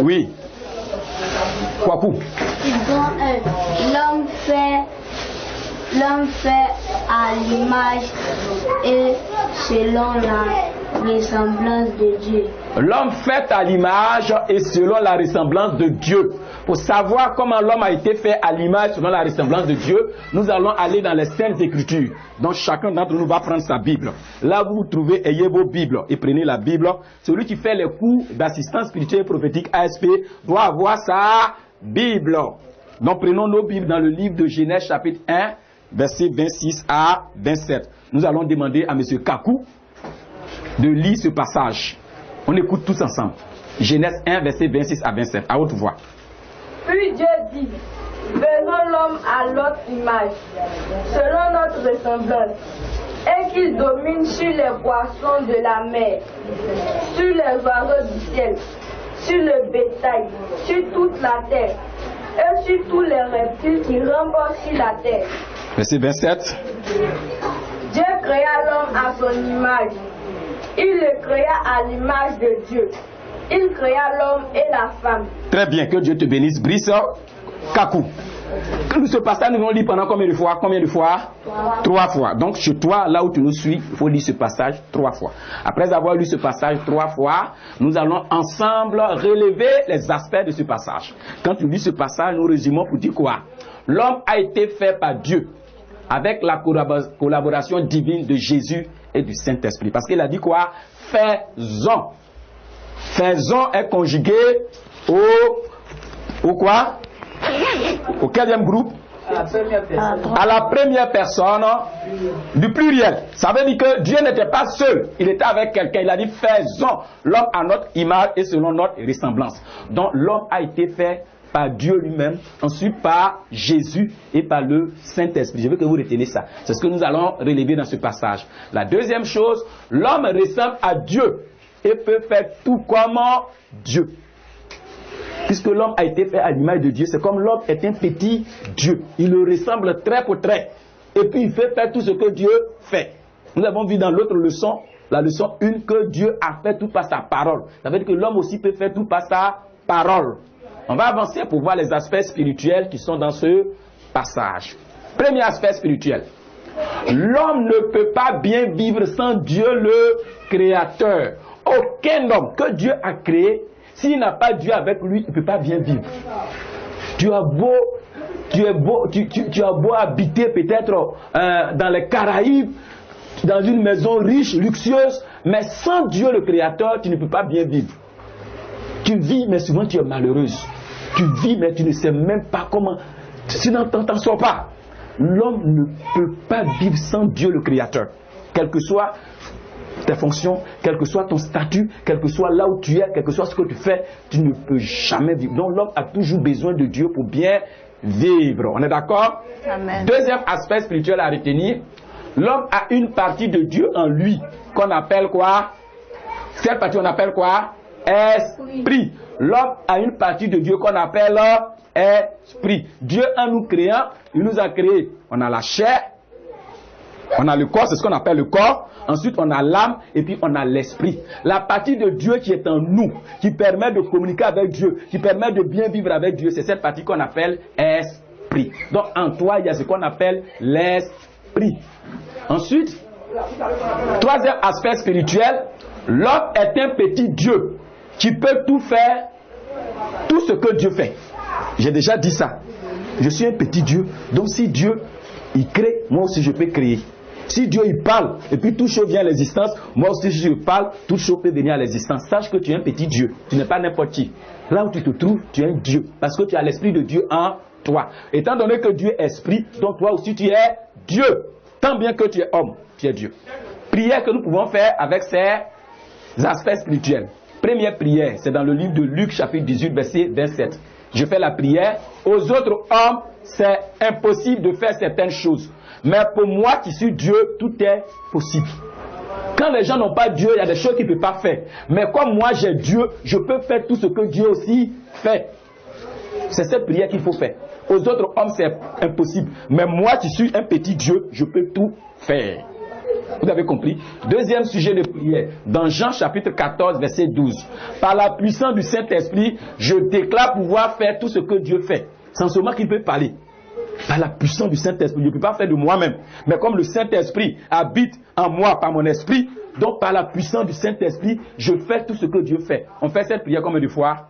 Oui. Kwaku. L'homme fait à l'image et selon la ressemblance de Dieu. L'homme fait à l'image et selon la ressemblance de Dieu. Pour savoir comment l'homme a été fait à l'image selon la ressemblance de Dieu, nous allons aller dans les Saintes Écritures. Donc chacun d'entre nous va prendre sa Bible. Là vous vous trouvez, ayez vos Bibles et prenez la Bible. Celui qui fait les cours d'assistance spirituelle et prophétique ASP doit avoir sa Bible. Donc prenons nos Bibles dans le livre de Genèse chapitre 1, versets 26 à 27. Nous allons demander à M. Kakou de lire ce passage. On écoute tous ensemble. Genèse 1, versets 26 à 27, à haute voix. Puis Dieu dit, faisons l'homme à notre image, selon notre ressemblance, et qu'il domine sur les poissons de la mer, sur les oiseaux du ciel, sur le bétail, sur toute la terre, et sur tous les reptiles qui rampent sur la terre. Verset 27. Dieu créa l'homme à son image. Il le créa à l'image de Dieu. Il créa l'homme et la femme. Très bien, que Dieu te bénisse. Brice Kakou. Ce passage, nous allons lire pendant combien de fois? Trois fois. Donc, chez toi, là où tu nous suis, il faut lire ce passage 3 fois. Après avoir lu ce passage 3 fois, nous allons ensemble relever les aspects de ce passage. Quand tu lis ce passage, nous résumons pour dire quoi? L'homme a été fait par Dieu avec la collaboration divine de Jésus et du Saint-Esprit. Parce qu'il a dit quoi? Faisons. Faisons est conjugué au quoi? Au quatrième groupe? À la première personne du pluriel. Ça veut dire que Dieu n'était pas seul. Il était avec quelqu'un. Il a dit faisons l'homme à notre image et selon notre ressemblance. Donc l'homme a été fait par Dieu lui-même, ensuite par Jésus et par le Saint-Esprit. Je veux que vous reteniez ça. C'est ce que nous allons relever dans ce passage. La deuxième chose, l'homme ressemble à Dieu et peut faire tout comme Dieu. Puisque l'homme a été fait à l'image de Dieu, c'est comme l'homme est un petit Dieu. Il le ressemble trait pour trait. Et puis il fait faire tout ce que Dieu fait. Nous avons vu dans l'autre leçon, la leçon 1, que Dieu a fait tout par sa parole. Ça veut dire que l'homme aussi peut faire tout par sa parole. On va avancer pour voir les aspects spirituels qui sont dans ce passage. Premier aspect spirituel. L'homme ne peut pas bien vivre sans Dieu le Créateur. Aucun homme que Dieu a créé, s'il n'a pas Dieu avec lui, il ne peut pas bien vivre. Tu as beau habiter peut-être dans les Caraïbes, dans une maison riche, luxueuse, mais sans Dieu le Créateur, tu ne peux pas bien vivre. Tu vis, mais souvent tu es malheureuse. Tu vis, mais tu ne sais même pas comment. Sinon, tu n'en sors pas. L'homme ne peut pas vivre sans Dieu le Créateur. Quelles que soient tes fonctions, quel que soit ton statut, quel que soit là où tu es, quel que soit ce que tu fais, tu ne peux jamais vivre. Donc l'homme a toujours besoin de Dieu pour bien vivre. On est d'accord? Amen. Deuxième aspect spirituel à retenir. L'homme a une partie de Dieu en lui qu'on appelle quoi? Cette partie on appelle quoi? Esprit. L'homme a une partie de Dieu qu'on appelle esprit. Dieu en nous créant, il nous a créé. On a la chair, on a le corps, c'est ce qu'on appelle le corps. Ensuite, on a l'âme et puis on a l'esprit. La partie de Dieu qui est en nous, qui permet de communiquer avec Dieu, qui permet de bien vivre avec Dieu, c'est cette partie qu'on appelle esprit. Donc en toi, il y a ce qu'on appelle l'esprit. Ensuite, troisième aspect spirituel, l'homme est un petit Dieu qui peut tout faire, tout ce que Dieu fait. J'ai déjà dit ça. Je suis un petit Dieu, donc si Dieu il crée, moi aussi je peux créer. Si Dieu il parle et puis toute chose vient à l'existence, moi aussi si je parle, toute chose peut venir à l'existence. Sache que tu es un petit Dieu, tu n'es pas n'importe qui. Là où tu te trouves, tu es un Dieu, parce que tu as l'esprit de Dieu en toi. Étant donné que Dieu est esprit, donc toi aussi tu es Dieu. Tant bien que tu es homme, tu es Dieu. Prière que nous pouvons faire avec ces aspects spirituels. Première prière, c'est dans le livre de Luc chapitre 18 verset 27. Je fais la prière. Aux autres hommes, c'est impossible de faire certaines choses. Mais pour moi qui suis Dieu, tout est possible. Quand les gens n'ont pas Dieu, il y a des choses qu'ils ne peuvent pas faire. Mais comme moi j'ai Dieu, je peux faire tout ce que Dieu aussi fait. C'est cette prière qu'il faut faire. Aux autres hommes, c'est impossible. Mais moi qui suis un petit Dieu, je peux tout faire. Vous avez compris? Deuxième sujet de prière, dans Jean chapitre 14, verset 12. Par la puissance du Saint-Esprit, je déclare pouvoir faire tout ce que Dieu fait. C'est seulement qu'il peut parler. Par la puissance du Saint-Esprit, je ne peux pas faire de moi-même. Mais comme le Saint-Esprit habite en moi par mon esprit, donc par la puissance du Saint-Esprit, je fais tout ce que Dieu fait. On fait cette prière combien de fois?